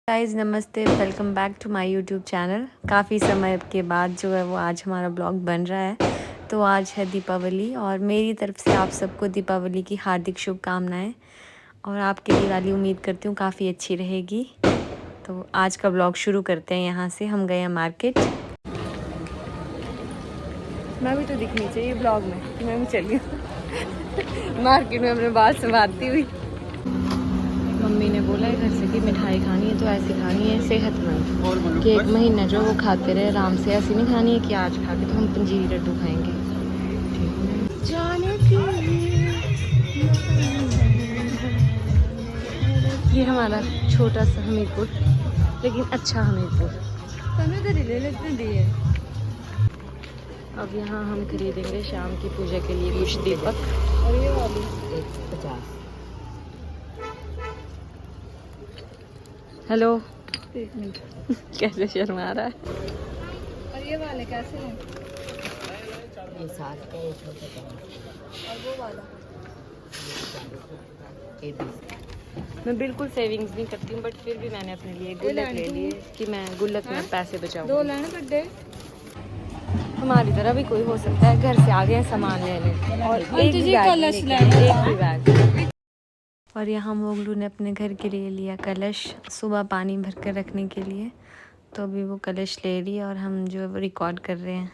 Guys नमस्ते, welcome back to my YouTube channel. काफ़ी समय के बाद जो है वो आज हमारा ब्लॉग बन रहा है। तो आज है दीपावली और मेरी तरफ से आप सबको दीपावली की हार्दिक शुभकामनाएं। और आपकी दिवाली उम्मीद करती हूँ काफ़ी अच्छी रहेगी। तो आज का ब्लॉग शुरू करते हैं। यहाँ से हम गए हैं मार्केट। मैं भी तो दिखनी चाहिए ब्लॉग में, मैं भी चली हूँ मार्केट में अपने बाल संवारती हुई। मम्मी ने बोला है घर से कि मिठाई खानी है तो ऐसी खानी है सेहतमंद, कि एक महीना जो वो खाते रहे आराम से। ऐसी नहीं खानी है कि आज खा के तो हम पंजीरी लड्डू खाएंगे। ये हमारा छोटा सा हमीरपुर, लेकिन अच्छा हमीरपुर। अब यहाँ हम खरीदेंगे शाम की पूजा के लिए कुछ दीपक। और ये वाली 50। हेलो, एक मिनट कैसे शर्मा रहा है। और ये वाले कैसे हैं? ये 60 का, ये छोटा का। और वो वाला ये 20। मैं बिल्कुल सेविंग्स नहीं करती हूँ, बट फिर भी मैंने अपने लिए गुल्लक ले लिए कि मैं गुल्लक में पैसे बचाऊँ। 2 लेने पड़े। हमारी तरह भी कोई हो सकता है, घर से आ गए सामान लेने और एक भी बैग। और यहाँ मोगलू ने अपने घर के लिए लिया कलश, सुबह पानी भर कर रखने के लिए। तो अभी वो कलश ले रही है और हम जो है वो रिकॉर्ड कर रहे हैं।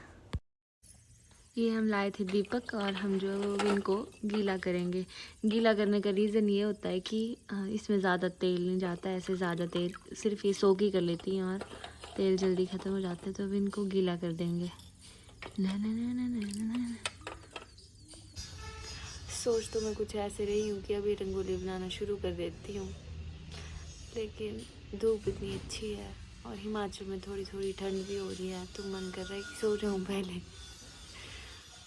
ये हम लाए थे दीपक और हम जो है वो इनको गीला करेंगे। गीला करने का रीज़न ये होता है कि इसमें ज़्यादा तेल नहीं जाता है। ऐसे ज़्यादा तेल सिर्फ ये सोख ही कर लेती हैं और तेल जल्दी ख़त्म हो जाता है। तो अब इनको गीला कर देंगे। ना ना ना ना ना ना ना। सोच तो मैं कुछ ऐसे रही हूँ कि अभी रंगोली बनाना शुरू कर देती हूँ, लेकिन धूप इतनी अच्छी है और हिमाचल में थोड़ी थोड़ी ठंड भी हो रही है। तो मन कर रहा है कि सो जाऊँ पहले।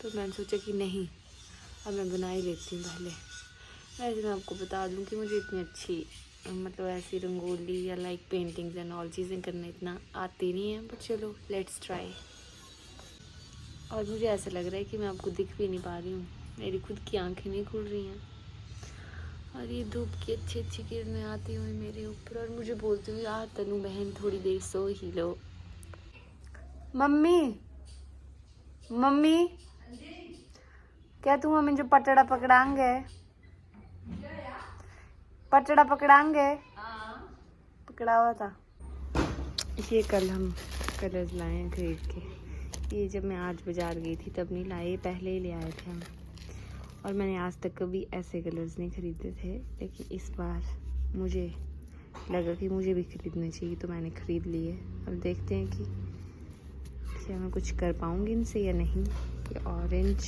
तो मैंने सोचा कि नहीं, अब मैं बना ही लेती हूँ पहले। वैसे मैं आपको बता दूँ कि मुझे इतनी अच्छी मतलब ऐसी रंगोली या लाइक पेंटिंग्स एंड ऑल चीज़ें करना इतना आती नहीं है, बट चलो लेट्स ट्राई। और मुझे ऐसा लग रहा है कि मैं आपको दिख भी नहीं पा रही हूँ, मेरी खुद की आंखें नहीं खुल रही हैं। और ये धूप की अच्छी अच्छी किरणें आती हुई मेरे ऊपर और मुझे बोलती हुई, यार तनु बहन थोड़ी देर सो ही लो। मम्मी मम्मी, क्या तुम हमें जो पटड़ा पकड़ाएंगे? पटड़ा पकड़ाएंगे? पकड़ा हुआ था। ये कल हम कलर्स लाए हैं खरीद के। ये जब मैं आज बाज़ार गई थी तब नहीं लाए, पहले ही ले आए थे हम। और मैंने आज तक कभी ऐसे कलर्स नहीं खरीदे थे, लेकिन इस बार मुझे लगा कि मुझे भी खरीदने चाहिए तो मैंने ख़रीद लिए। अब देखते हैं कि क्या मैं कुछ कर पाऊँगी इनसे या नहीं। ये ऑरेंज,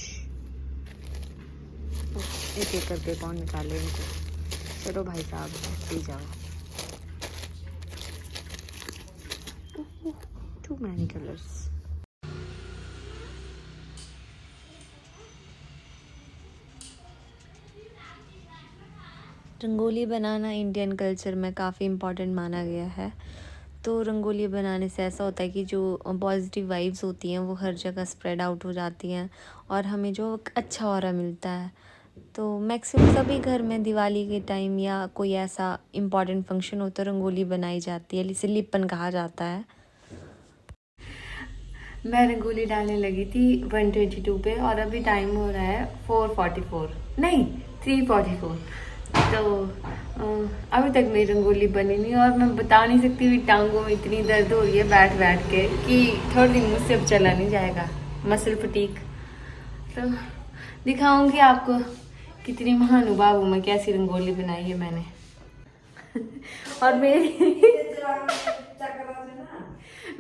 एक एक करके कौन निकाले इनको। चलो भाई साहब पी जाओ। Too many colours. रंगोली बनाना इंडियन कल्चर में काफ़ी इम्पॉर्टेंट माना गया है। तो रंगोली बनाने से ऐसा होता है कि जो पॉजिटिव वाइब्स होती हैं वो हर जगह स्प्रेड आउट हो जाती हैं और हमें जो अच्छा ऑरा मिलता है। तो मैक्सिमम सभी घर में दिवाली के टाइम या कोई ऐसा इम्पॉर्टेंट फंक्शन हो तो रंगोली बनाई जाती है, इसे लिपन कहा जाता है। मैं रंगोली डालने लगी थी 122 पे और अभी टाइम हो रहा है 4:44, नहीं 3:44। तो अभी तक मेरी रंगोली बनी नहीं और मैं बता नहीं सकती हुई टांगों में इतनी दर्द हो रही है बैठ बैठ के कि थोड़े दिन मुझसे अब चला नहीं जाएगा, मसल फटीक। तो दिखाऊंगी आपको कितनी महानुभाव हूँ मैं, कैसी रंगोली बनाई है मैंने और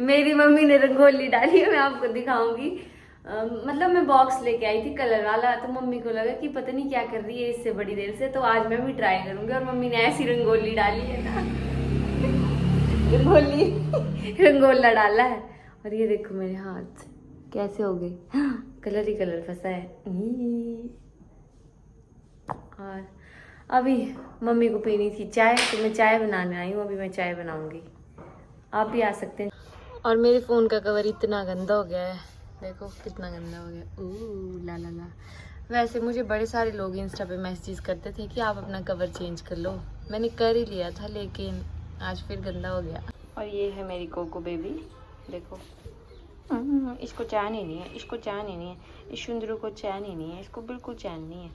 मेरी मम्मी ने रंगोली डाली है, मैं आपको दिखाऊंगी। मतलब मैं बॉक्स लेके आई थी कलर वाला, तो मम्मी को लगा कि पता नहीं क्या कर रही है इससे बड़ी देर से, तो आज मैं भी ट्राई करूंगी। और मम्मी ने ऐसी रंगोली डाली है ना रंगोला डाला है। और ये देखो मेरे हाथ कैसे हो गए, कलर ही कलर फंसा है। और अभी मम्मी को पीनी थी चाय, तो मैं चाय बनाने आई हूँ। अभी मैं चाय बनाऊंगी, आप भी आ सकते हैं। और मेरे फ़ोन का कवर इतना गंदा हो गया है, देखो कितना गंदा हो गया। ओह ला ला ला। वैसे मुझे बड़े सारे लोग इंस्टा पे मैसेज करते थे कि आप अपना कवर चेंज कर लो, मैंने कर ही लिया था, लेकिन आज फिर गंदा हो गया। और ये है मेरी कोको बेबी, देखो इसको चैन ही नहीं है, इसको चैन ही नहीं है, इस सुंदरू को चैन ही नहीं है, इसको बिल्कुल चैन नहीं है,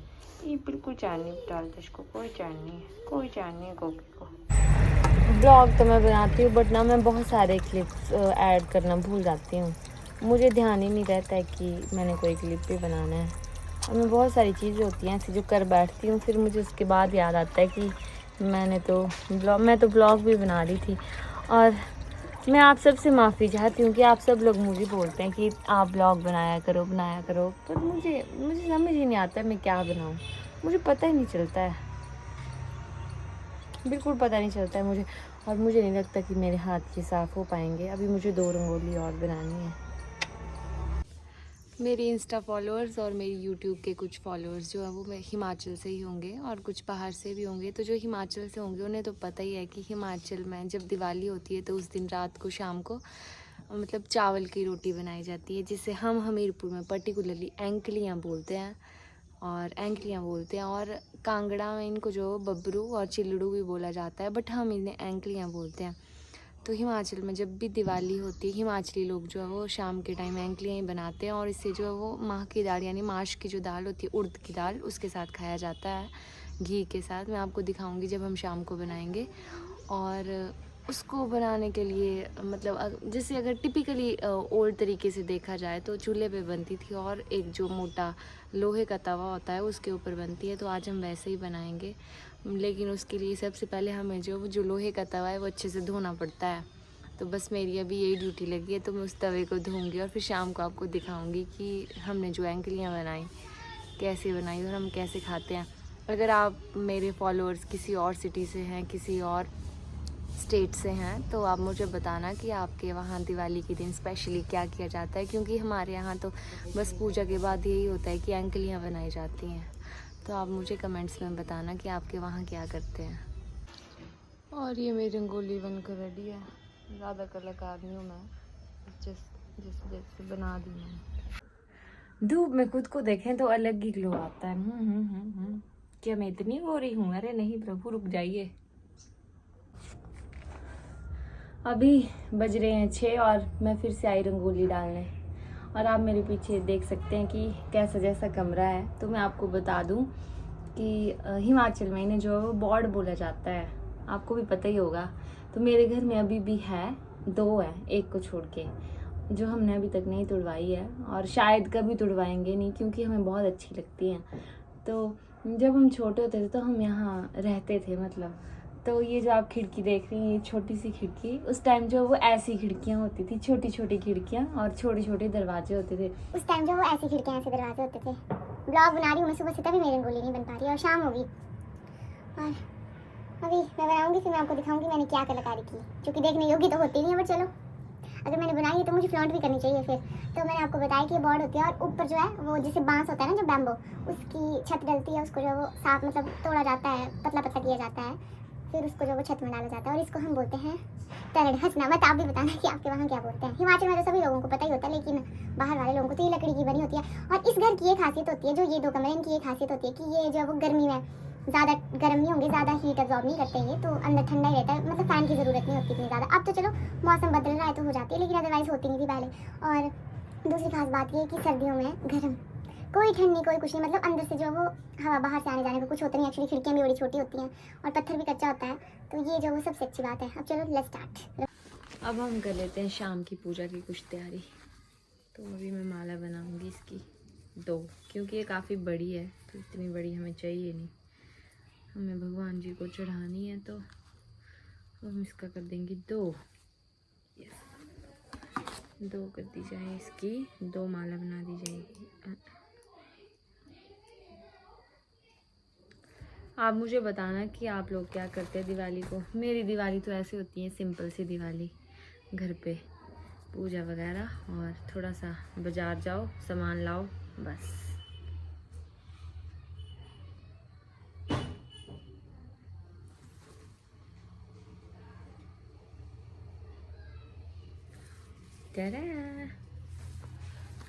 ये बिल्कुल चैन नहीं डालता, इसको कोई चैन नहीं है, कोई चैन नहीं है कोकी को। ब्लॉग तो मैं बनाती हूँ बट ना मैं बहुत सारे क्लिप्स ऐड करना भूल जाती हूँ, मुझे ध्यान ही नहीं रहता है कि मैंने कोई क्लिप भी बनाना है। और मैं बहुत सारी चीज़ें होती हैं ऐसी जो कर बैठती हूँ, फिर मुझे उसके बाद याद आता है कि मैं तो ब्लॉग भी बना रही थी। और मैं आप सब से माफ़ी चाहती हूँ कि आप सब लोग मुझे बोलते हैं कि आप ब्लॉग बनाया करो, पर मुझे समझ ही नहीं आता है मैं क्या बनाऊँ, मुझे पता ही नहीं चलता है, बिल्कुल पता नहीं चलता है मुझे। और मुझे नहीं लगता कि मेरे हाथ ये साफ़ हो पाएंगे, अभी मुझे 2 रंगोली और बनानी है। मेरी इंस्टा फॉलोअर्स और मेरी यूट्यूब के कुछ फॉलोअर्स जो है वो हिमाचल से ही होंगे और कुछ बाहर से भी होंगे। तो जो हिमाचल से होंगे उन्हें तो पता ही है कि हिमाचल में जब दिवाली होती है तो उस दिन रात को शाम को मतलब चावल की रोटी बनाई जाती है, जिसे हम हमीरपुर में पर्टिकुलरली एंकलियाँ बोलते हैं और कांगड़ा में इनको जो बबरू और चिल्लड़ू भी बोला जाता है, बट हम इन्हें एंकलियाँ बोलते हैं। तो हिमाचल में जब भी दिवाली होती है हिमाचली लोग जो है वो शाम के टाइम एंकलियाँ ही बनाते हैं और इससे जो है वो माह की दाल यानी माश की जो दाल होती है, उड़द की दाल, उसके साथ खाया जाता है घी के साथ। मैं आपको दिखाऊंगी जब हम शाम को बनाएंगे। और उसको बनाने के लिए मतलब जैसे अगर टिपिकली ओल्ड तरीके से देखा जाए तो चूल्हे पे बनती थी और एक जो मोटा लोहे का तवा होता है उसके ऊपर बनती है। तो आज हम वैसे ही बनाएंगे, लेकिन उसके लिए सबसे पहले हमें जो लोहे का तवा है वो अच्छे से धोना पड़ता है। तो बस मेरी अभी यही ड्यूटी लगी है, तो मैं उस तवे को धोऊंगी और फिर शाम को आपको दिखाऊंगी कि हमने जो एंकलियाँ बनाई कैसे बनाई और हम कैसे खाते हैं। अगर आप मेरे फॉलोअर्स किसी और सिटी से हैं, किसी और स्टेट से हैं, तो आप मुझे बताना कि आपके वहाँ दिवाली के दिन स्पेशली क्या किया जाता है, क्योंकि हमारे यहाँ तो बस पूजा के बाद यही होता है कि एंकलियाँ बनाई जाती हैं। तो आप मुझे कमेंट्स में बताना कि आपके वहाँ क्या करते हैं। और ये मेरी रंगोली बनकर रेडी है, ज़्यादा कलाकार नहीं हूँ मैं, जैसे बना दी मैंने। धूप में खुद को देखें तो अलग ही ग्लो आता है। क्या मैं इतनी गोरी हूँ? अरे नहीं प्रभु, रुक जाइए। अभी बज रहे हैं 6 और मैं फिर से आई रंगोली डालने, और आप मेरे पीछे देख सकते हैं कि कैसा जैसा कमरा है। तो मैं आपको बता दूं कि हिमाचल में इन्हें जो बॉर्ड बोला जाता है, आपको भी पता ही होगा। तो मेरे घर में अभी भी है, 2 है, एक को छोड़ के, जो हमने अभी तक नहीं तुड़वाई है और शायद कभी तुड़वाएंगे नहीं, क्योंकि हमें बहुत अच्छी लगती हैं। तो जब हम छोटे होते थे तो हम यहाँ रहते थे मतलब, तो ये जो आप खिड़की देख रही हैं, ये छोटी सी खिड़की, उस टाइम जो वो ऐसी खिड़कियाँ होती थी, छोटी छोटी खिड़कियाँ और छोटे छोटे दरवाजे होते थे। उस टाइम जो वो ऐसी खिड़कियाँ ऐसे दरवाजे होते थे। ब्लॉग बना रही हूँ मैं सुबह से, तभी मेरी रंगोली नहीं बन पा रही और शाम होगी। और अभी मैं बनाऊंगी, फिर मैं आपको दिखाऊंगी मैंने क्या कलाकारी की, जो कि देखने योग्य तो होती नहीं है, बट चलो अगर मैंने बनाई है तो मुझे फ्लॉन्ट भी करनी चाहिए फिर। तो मैंने आपको बताया कि ये बॉर्ड होती है और ऊपर जो है वो जैसे बांस होता है ना, जो बैम्बो, उसकी छत डलती है, उसको जो वो साफ मतलब तोड़ा जाता है, पतला पतला किया जाता है, फिर उसको जो वो छत में डाला जाता है और इसको हम बोलते हैं टेरेड। हंसना मत, आप भी बताना कि आपके वहाँ क्या बोलते हैं। हिमाचल में तो सभी लोगों को पता ही होता है, लेकिन बाहर वाले लोगों को तो ये लकड़ी की बनी होती है। और इस घर की ये खासियत होती है, जो ये 2 कमरे, इनकी ये खासियत होती है कि ये जो वो गर्मी में ज़्यादा गर्म नहीं होंगे, ज़्यादा हीट अब्जॉर्ब नहीं करते हैं, तो अंदर ठंडा ही रहता है, मतलब फ़ैन की ज़रूरत नहीं होती इतनी ज़्यादा। अब तो चलो मौसम बदल रहा है तो हो जाती है, लेकिन अदरवाइज़ होती नहीं थी पहले। और दूसरी खास बात ये है कि सर्दियों में गर्म, कोई ठंड नहीं, कोई कुछ नहीं, मतलब अंदर से जो वो हवा बाहर से आने जाने को कुछ होता नहीं। एक्चुअली खिड़कियाँ भी बड़ी छोटी होती हैं और पत्थर भी कच्चा होता है, तो ये जो वो सबसे अच्छी बात है। अब चलो लेट्स स्टार्ट। अब हम कर लेते हैं शाम की पूजा की कुछ तैयारी। तो अभी मैं माला बनाऊंगी इसकी 2, क्योंकि ये काफ़ी बड़ी है, तो इतनी बड़ी हमें चाहिए नहीं, हमें भगवान जी को चढ़ानी है, तो हम इसका कर देंगे 2। यस, 2 कर दी जाए इसकी, 2 माला बना दी जाएगी। आप मुझे बताना कि आप लोग क्या करते हैं दिवाली को। मेरी दिवाली तो ऐसे होती है, सिंपल सी दिवाली, घर पे पूजा वगैरह और थोड़ा सा बाज़ार जाओ, सामान लाओ, बस।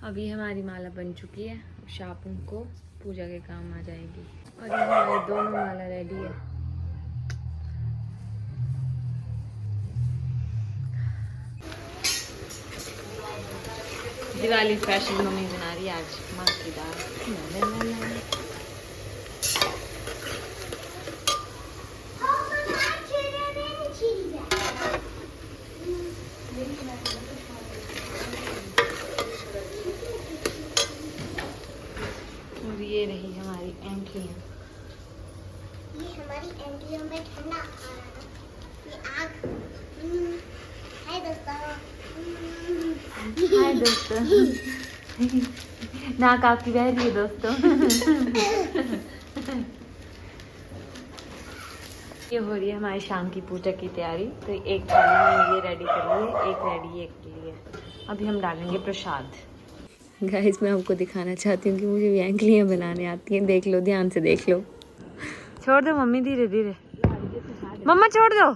अभी हमारी माला बन चुकी है, शाम को पूजा के काम आ जाएगी। और ये हमारी दोनों माला रेडी है। दिवाली स्पेशल मम्मी बना रही है आज माँ की दाल। ला, ला, ला, ला। और ये रही हमारी एंट्रियाँ। ये हमारी एंट्रियों में ठंडा आ रहा है। ये आग। हाय दोस्तों। हाय दोस्तों। नाक आपकी बह रही है दोस्तों। ये हो रही है हमारी शाम की पूजा की तैयारी। तो एक थाली में ये रेडी कर लिए, एक रेडी एक के लिए। अभी हम डालेंगे प्रसाद। गाइस मैं आपको दिखाना चाहती हूँ कि मुझे भी एंकलियाँ बनाने आती हैं। देख लो, ध्यान से देख लो। छोड़ दो मम्मी, धीरे धीरे। मम्मा छोड़ दो।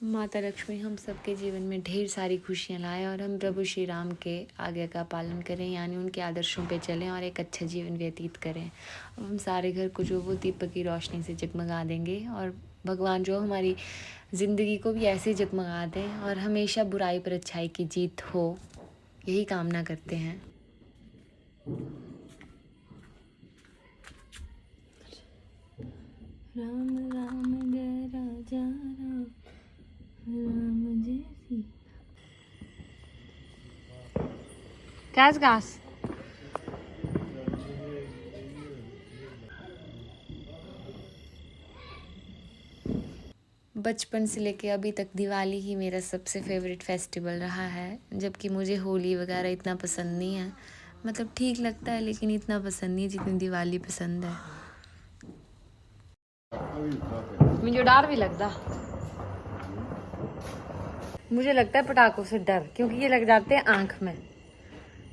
माता लक्ष्मी हम सबके जीवन में ढेर सारी खुशियाँ लाए और हम प्रभु श्री राम के आज्ञा का पालन करें, यानी उनके आदर्शों पे चलें और एक अच्छा जीवन व्यतीत करें। अब हम सारे घर को जो वो दीपक की रोशनी से जगमगा देंगे और भगवान जो हमारी ज़िंदगी को भी ऐसे जगमगा दें और हमेशा बुराई पर अच्छाई की जीत हो, यही कामना करते हैं। राम राम जय राजा राम, राम जय सीता। Gas, gas. बचपन से लेके अभी तक दिवाली ही मेरा सबसे फेवरेट फेस्टिवल रहा है, जबकि मुझे होली वगैरह इतना पसंद नहीं है। मतलब ठीक लगता है लेकिन इतना पसंद नहीं जितनी दिवाली पसंद है। मुझे डर भी लगता, मुझे लगता है पटाखों से डर, क्योंकि ये लग जाते हैं आँख में।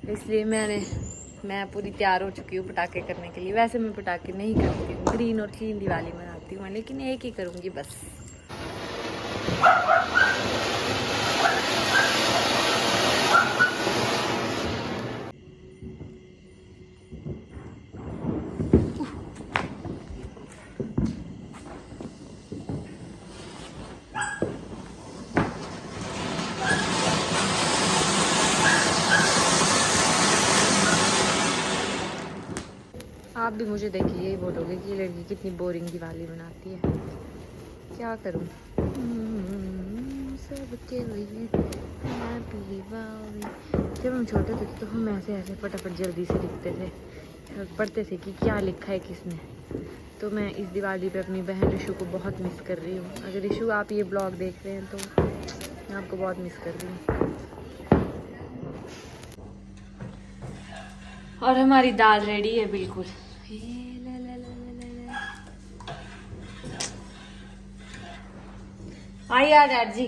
इसलिए मैं पूरी तैयार हो चुकी हूँ पटाखे करने के लिए। वैसे मैं पटाखे नहीं करती हूँ, ग्रीन और क्लीन दिवाली मनाती हूँ, लेकिन एक ही करूँगी बस। आप भी मुझे देखिए यही बोलोगे कि ये लड़की कितनी बोरिंग दिवाली मनाती है। क्या करूं, सबके लिए हैप्पी दिवाली। जब हम छोटे थे तो हम ऐसे ऐसे फटाफट जल्दी से लिखते थे, पढ़ते थे कि क्या लिखा है किसने। तो मैं इस दिवाली पे अपनी बहन रिशु को बहुत मिस कर रही हूँ। अगर रिशु आप ये ब्लॉग देख रहे हैं तो मैं आपको बहुत मिस कर रही हूँ। और हमारी दाल रेडी है बिल्कुल। आइए आ डैड जी।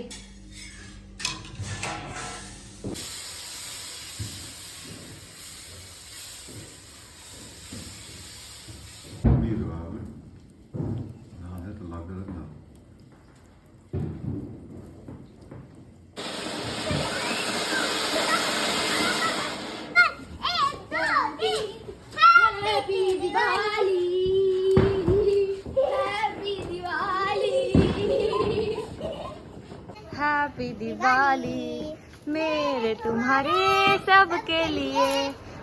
हैप्पी दिवाली मेरे तुम्हारे सबके लिए,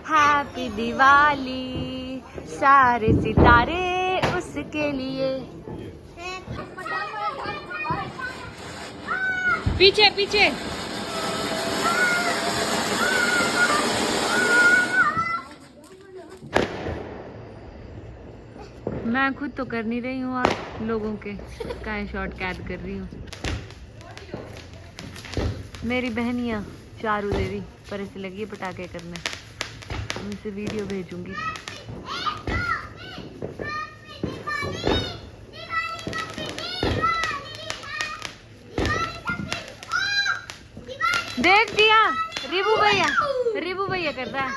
हैप्पी दिवाली सारे सितारे उसके लिए। पीछे पीछे। मैं खुद तो कर नहीं रही हूँ और लोगों के स्काई शॉट कैद कर रही हूँ। मेरी बहनियाँ चारू देवी पर से लगी है पटाखे करने, उनसे वीडियो भेजूंगी। देख दिया, रिबू भैया कर रहा है,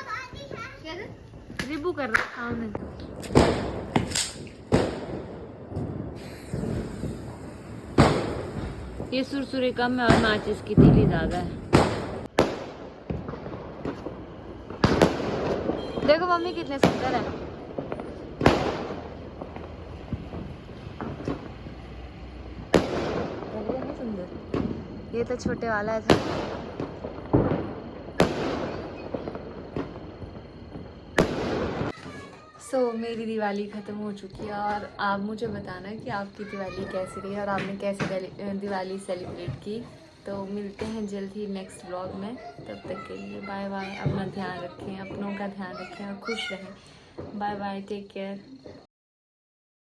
रिबू कर रहा है। ये सुरसुरे कम है और माचिस की तीली ज्यादा है। देखो मम्मी कितने सुंदर है। सुंदर ये तो छोटे वाला था। मेरी दिवाली ख़त्म हो चुकी है और आप मुझे बताना कि आपकी दिवाली कैसी रही और आपने कैसे दिवाली सेलिब्रेट की। तो मिलते हैं जल्द ही नेक्स्ट व्लॉग में। तब तक के लिए बाय बाय। अपना ध्यान रखें, अपनों का ध्यान रखें और खुश रहें। Bye bye, take care.